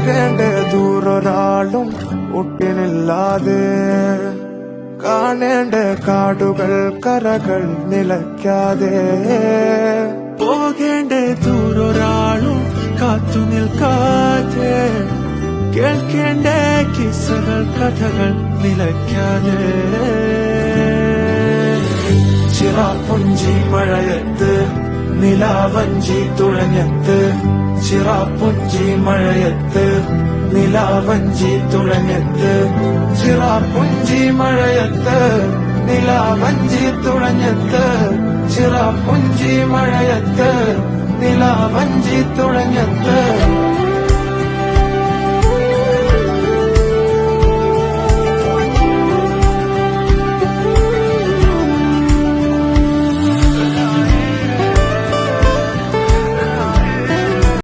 പോകേണ്ട ദൂരൊരാളും ഒട്ടിനില്ലാതെ കാണേണ്ട കാടുകൾ കരകൾ നിലയ്ക്കാതെ പോകേണ്ട ദൂരൊരാളും കാത്തു നിൽക്കാതെ കേൾക്കേണ്ട കിസ്സകൾ കഥകൾ നിലയ്ക്കാതെ ചിറാപ്പുഞ്ചി മഴയത്ത് നിലാവഞ്ചി തുഴഞ്ഞത്ത് ചിറാപ്പുഞ്ചി മഴയത്ത് നിലാവഞ്ചി തുഴഞ്ഞത്ത് ചിറാപ്പുഞ്ചി മഴയത്ത് നിലാവഞ്ചി തുഴഞ്ഞത്ത് ചിറാപ്പുഞ്ചി മഴയത്ത് നിലാവഞ്ചി തുഴഞ്ഞത്ത്